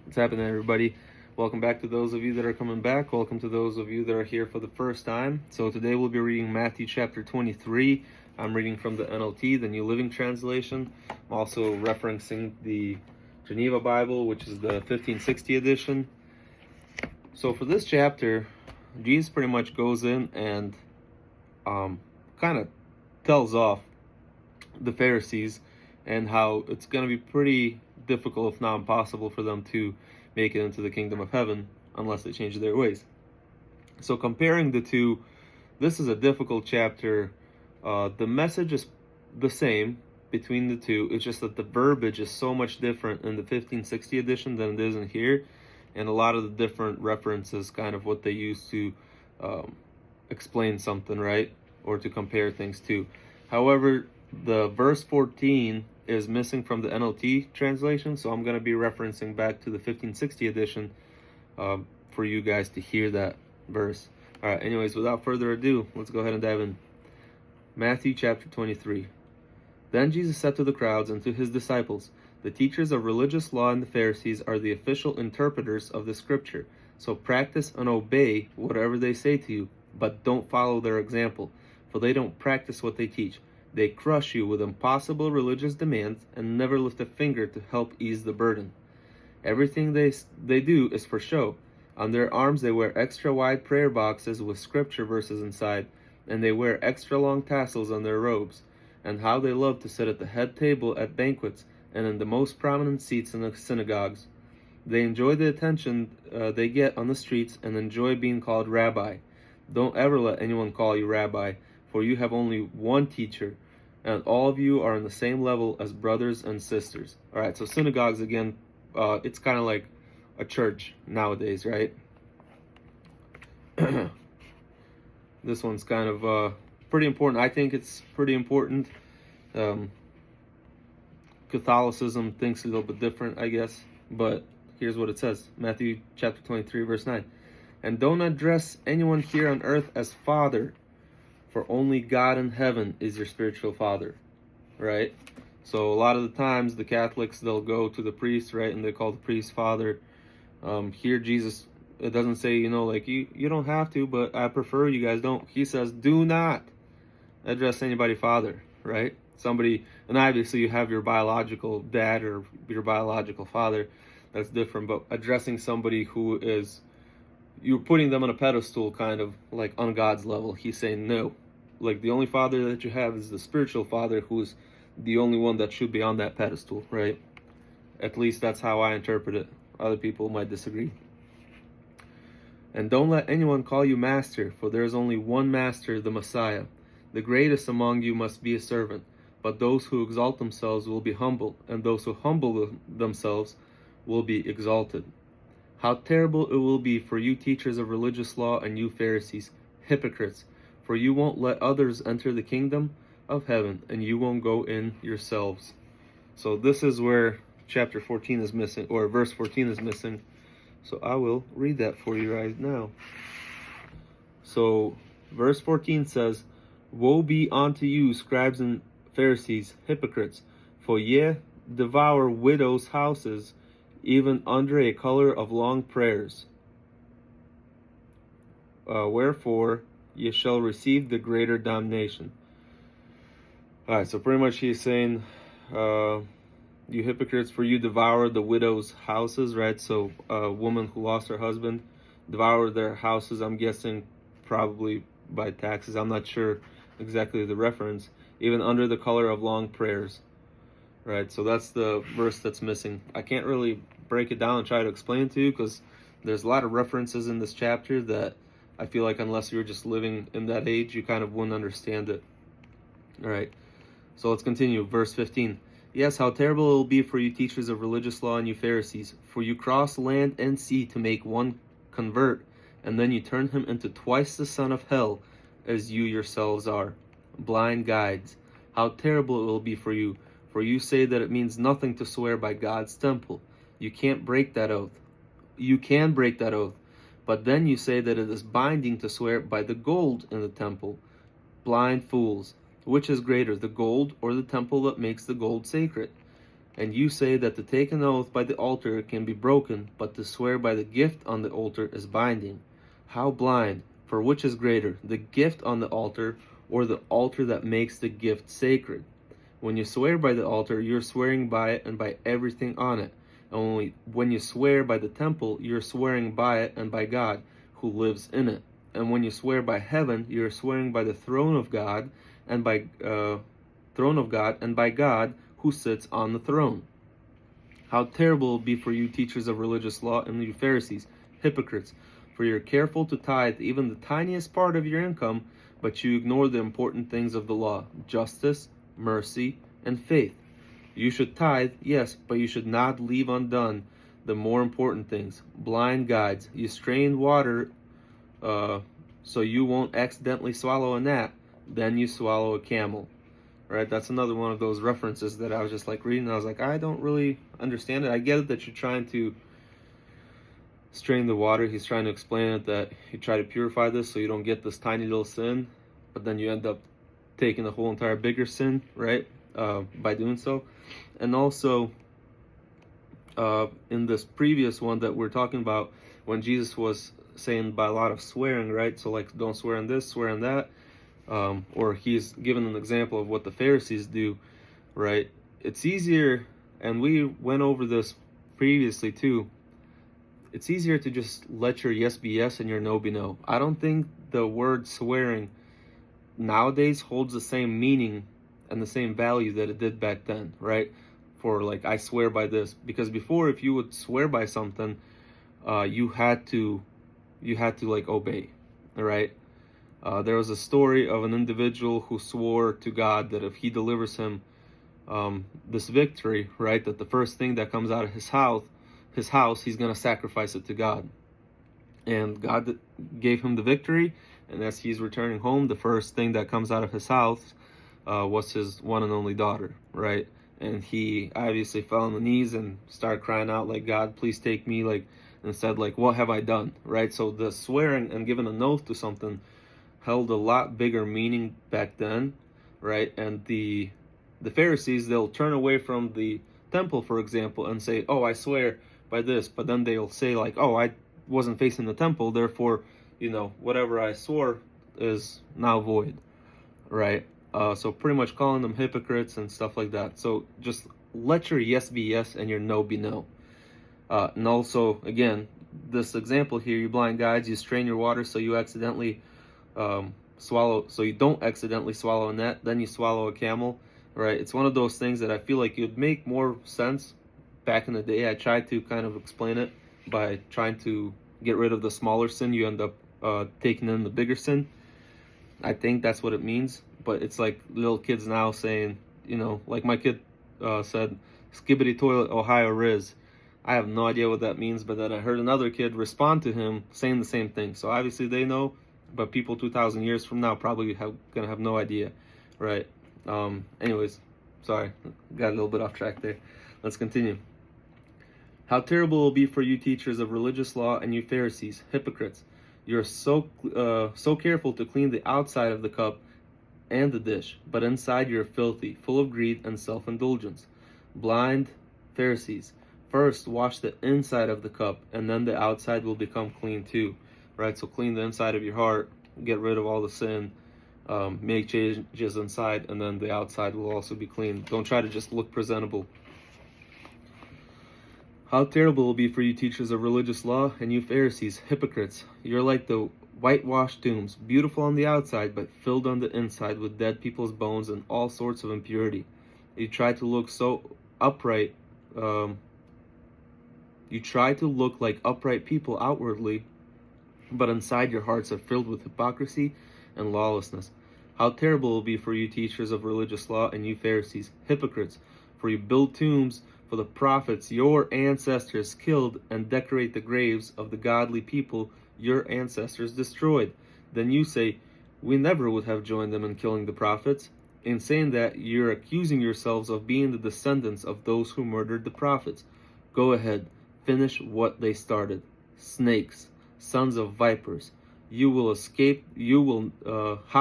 What's happening, everybody? Welcome back to those of you that are coming back. Welcome to those of you that are here for the first time. So today we'll be reading Matthew chapter 23. I'm reading from the NLT, the New Living Translation. I'm also referencing the Geneva Bible, which is the 1560 edition. So for this chapter, Jesus pretty much goes in and kind of tells off the Pharisees and how it's going to be pretty difficult, if not impossible, for them to make it into the kingdom of heaven unless they change their ways. So comparing the two, this is a difficult chapter. The message is the same between the two. It's just that the verbiage is so much different in the 1560 edition than it is in here, and a lot of the different references, kind of what they use to explain something, right, or to compare things to. However, the verse 14 is missing from the NLT translation, so I'm going to be referencing back to the 1560 edition for you guys to hear that verse. All right, anyways, without further ado, let's go ahead and dive in. Matthew chapter 23. Then Jesus said to the crowds and to his disciples, "The teachers of religious law and the Pharisees are the official interpreters of the scripture. So practice and obey whatever they say to you, but don't follow their example, for they don't practice what they teach. They crush you with impossible religious demands and never lift a finger to help ease the burden. Everything they do is for show. On their arms they wear extra wide prayer boxes with scripture verses inside, and they wear extra long tassels on their robes. And how they love to sit at the head table at banquets and in the most prominent seats in the synagogues. They enjoy the attention they get on the streets and enjoy being called rabbi. Don't ever let anyone call you rabbi, for you have only one teacher, and all of you are on the same level as brothers and sisters." All right, so synagogues, again, it's kind of like a church nowadays, right? This one's kind of pretty important. I think it's pretty important. Catholicism thinks a little bit different, I guess, but here's what it says. Matthew chapter 23, verse 9. "And don't address anyone here on earth as Father, for only God in heaven is your spiritual father," right? So a lot of the times the Catholics, they'll go to the priest, right, and they call the priest Father. Here Jesus, it doesn't say, like you don't have to, but I prefer you guys don't. He says, do not address anybody Father, right? Somebody, and obviously you have your biological dad or your biological father, that's different, but addressing somebody who is, you're putting them on a pedestal, kind of like on God's level. He's saying no. Like, the only father that you have is the spiritual father, who's the only one that should be on that pedestal, right? At least that's how I interpret it. Other people might disagree. "And don't let anyone call you master, for there is only one master, the Messiah. The greatest among you must be a servant, but those who exalt themselves will be humble, and those who humble themselves will be exalted. How terrible it will be for you teachers of religious law and you Pharisees, hypocrites, for you won't let others enter the kingdom of heaven, and you won't go in yourselves." So this is where chapter 14 is missing, or verse 14 is missing. So I will read that for you right now. So verse 14 says, "Woe be unto you, scribes and Pharisees, hypocrites, for ye devour widows' houses, even under a color of long prayers. Wherefore ye shall receive the greater damnation." All right, so pretty much he's saying, you hypocrites, for you devour the widow's houses, right? So a woman who lost her husband, devour their houses, I'm guessing probably by taxes. I'm not sure exactly the reference. Even under the color of long prayers, right? So that's the verse that's missing. I can't really break it down and try to explain it to you, because there's a lot of references in this chapter that I feel like unless you're just living in that age, you kind of wouldn't understand it. All right, so let's continue. Verse 15. "Yes, how terrible it will be for you teachers of religious law and you Pharisees, for you cross land and sea to make one convert, and then you turn him into twice the son of hell as you yourselves are. Blind guides, how terrible it will be for you say that it means nothing to swear by God's temple. You can't break that oath. You can break that oath, but then you say that it is binding to swear by the gold in the temple. Blind fools, which is greater, the gold or the temple that makes the gold sacred? And you say that to take an oath by the altar can be broken, but to swear by the gift on the altar is binding. How blind! For which is greater, the gift on the altar, or the altar that makes the gift sacred? When you swear by the altar, you're swearing by it and by everything on it. Only when you swear by the temple, you're swearing by it and by God, who lives in it. And when you swear by heaven, you're swearing by the throne of God, and by God, who sits on the throne. How terrible it will be for you teachers of religious law and you Pharisees, hypocrites, for you're careful to tithe even the tiniest part of your income, but you ignore the important things of the law: justice, mercy, and faith. You should tithe, yes, but you should not leave undone the more important things. Blind guides, you strain water so you won't accidentally swallow a gnat, then you swallow a camel. Right? That's another one of those references that I was just like reading. I was like, I don't really understand it. I get it that you're trying to strain the water. He's trying to explain it that you try to purify this so you don't get this tiny little sin, but then you end up taking the whole entire bigger sin, right? By doing so. And also, in this previous one that we're talking about, when Jesus was saying by a lot of swearing, right? So like, don't swear on this, swear on that. Or he's given an example of what the Pharisees do, right? It's easier, and we went over this previously too, it's easier to just let your yes be yes and your no be no. I don't think the word swearing nowadays holds the same meaning and the same value that it did back then, right? For like, I swear by this. Because before, if you would swear by something, you had to like obey, right? There was a story of an individual who swore to God that if he delivers him this victory, right, that the first thing that comes out of his house, he's going to sacrifice it to God. And God gave him the victory, and as he's returning home, the first thing that comes out of his house was his one and only daughter, right? And he obviously fell on the knees and started crying out like, God, please take me, like, and said like, what have I done, right? So the swearing and giving an oath to something held a lot bigger meaning back then, right? And the Pharisees, they'll turn away from the temple, for example, and say, oh, I swear by this, but then they'll say like, oh, I wasn't facing the temple, therefore, whatever I swore is now void, right? So pretty much calling them hypocrites and stuff like that. So just let your yes be yes and your no be no. And also, again, this example here, you blind guides, you strain your water so you don't accidentally swallow a net, then you swallow a camel, right? It's one of those things that I feel like it would make more sense back in the day. I tried to kind of explain it by trying to get rid of the smaller sin. You end up taking in the bigger sin. I think that's what it means. But it's like little kids now saying, like my kid said, skibbity toilet, Ohio Riz. I have no idea what that means, but then I heard another kid respond to him saying the same thing. So obviously they know, but people 2,000 years from now probably gonna have no idea, right? Anyways, sorry, got a little bit off track there. Let's continue. How terrible it will be for you teachers of religious law and you Pharisees, hypocrites! You're so careful to clean the outside of the cup and the dish, but inside you're filthy, full of greed and self-indulgence. Blind Pharisees, first wash the inside of the cup, and then the outside will become clean too. Right? So clean the inside of your heart, get rid of all the sin, make changes inside, and then the outside will also be clean. Don't try to just look presentable. How terrible it will be for you teachers of religious law and you Pharisees, hypocrites! You're like the whitewashed tombs, beautiful on the outside, but filled on the inside with dead people's bones and all sorts of impurity. You try to look so upright. You try to look like upright people outwardly, but inside your hearts are filled with hypocrisy and lawlessness. How terrible it will be for you teachers of religious law and you Pharisees, hypocrites! For you build tombs for the prophets your ancestors killed and decorate the graves of the godly people your ancestors destroyed. Then you say, we never would have joined them in killing the prophets. In saying that, you're accusing yourselves of being the descendants of those who murdered the prophets. Go ahead, finish what they started. Snakes, sons of vipers, how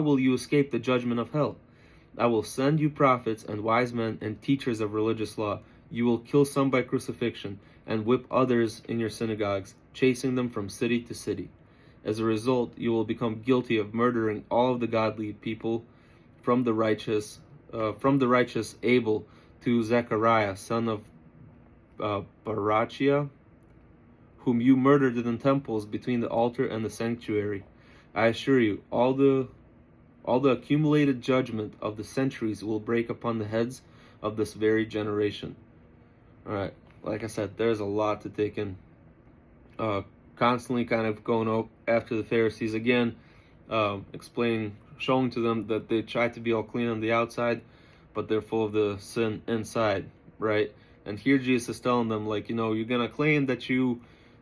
will you escape the judgment of hell? I will send you prophets and wise men and teachers of religious law. You will kill some by crucifixion, and whip others in your synagogues, chasing them from city to city. As a result, you will become guilty of murdering all of the godly people, from the righteous Abel to Zechariah, son of Barachiah, whom you murdered in the temples between the altar and the sanctuary. I assure you, all the accumulated judgment of the centuries will break upon the heads of this very generation. All right, like I said, there's a lot to take in. Constantly kind of going after the Pharisees again, showing to them that they try to be all clean on the outside, but they're full of the sin inside, right? And here Jesus is telling them, like, you're gonna claim that you,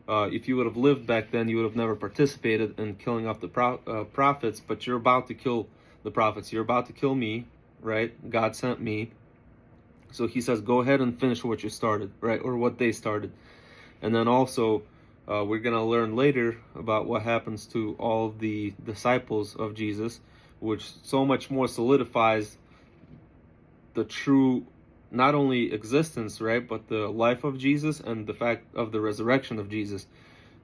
if you would have lived back then, you would have never participated in killing off the prophets, but you're about to kill the prophets. You're about to kill me, right? God sent me. So he says, go ahead and finish what you started, right? Or what they started. And then also, we're going to learn later about what happens to all the disciples of Jesus, which so much more solidifies the true, not only existence, right, but the life of Jesus and the fact of the resurrection of Jesus.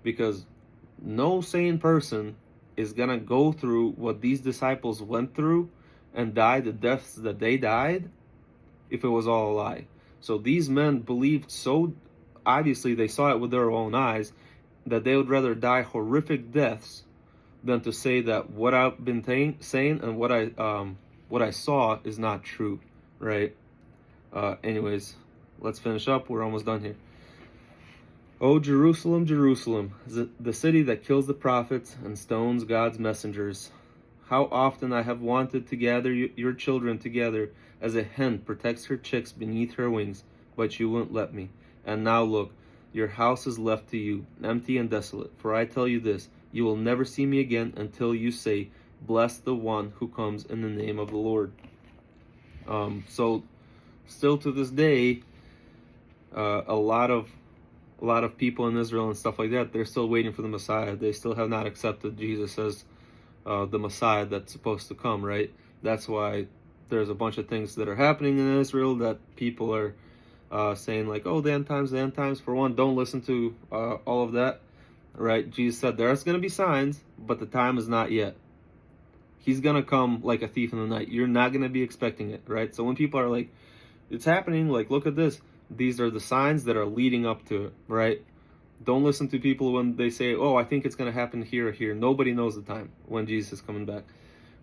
Because no sane person is going to go through what these disciples went through and die the deaths that they died if it was all a lie. So these men believed so, obviously they saw it with their own eyes, that they would rather die horrific deaths than to say that what I've been saying and what I saw is not true, right? Anyways, let's finish up. We're almost done here. O Jerusalem, Jerusalem, the city that kills the prophets and stones God's messengers. How often I have wanted to gather your children together as a hen protects her chicks beneath her wings, but you wouldn't let me. And now look, your house is left to you, empty and desolate. For I tell you this, you will never see me again until you say, bless the one who comes in the name of the Lord. So still to this day, a lot of people in Israel and stuff like that, they're still waiting for the Messiah. They still have not accepted Jesus as the Messiah that's supposed to come, right? That's why there's a bunch of things that are happening in Israel that people are saying, like, oh, the end times. For one, don't listen to all of that, right? Jesus said there's going to be signs, but the time is not yet. He's going to come like a thief in the night. You're not going to be expecting it, right? So when people are like, it's happening, like, look at this. These are the signs that are leading up to it, right? Don't listen to people when they say, oh, I think it's going to happen here or here. Nobody knows the time when Jesus is coming back,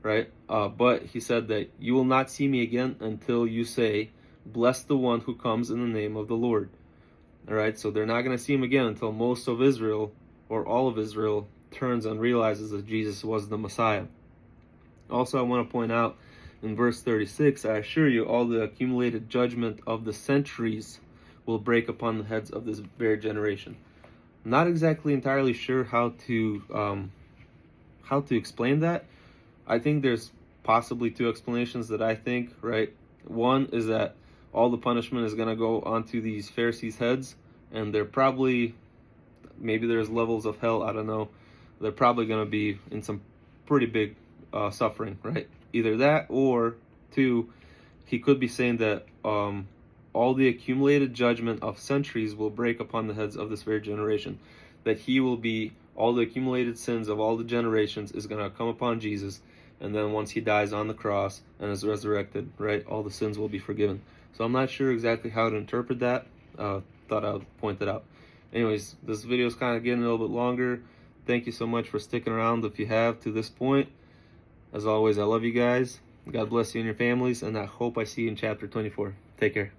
right? But he said that you will not see me again until you say, bless the one who comes in the name of the Lord. All right, so they're not going to see him again until most of Israel, or all of Israel, turns and realizes that Jesus was the Messiah. Also, I want to point out in verse 36, I assure you, all the accumulated judgment of the centuries will break upon the heads of this very generation. I'm not exactly entirely sure how to explain that. I think there's possibly two explanations that I think, right? One is that all the punishment is going to go onto these Pharisees' heads, and they're probably, maybe there's levels of hell, I don't know. They're probably going to be in some pretty big suffering, right? Either that, or two, he could be saying that all the accumulated judgment of centuries will break upon the heads of this very generation. That he will be, all the accumulated sins of all the generations is going to come upon Jesus, and then once he dies on the cross and is resurrected, right, all the sins will be forgiven. So I'm not sure exactly how to interpret that. Thought I would point that out. Anyways, this video is kind of getting a little bit longer. Thank you so much for sticking around if you have to this point. As always, I love you guys. God bless you and your families, and I hope I see you in chapter 24. Take care.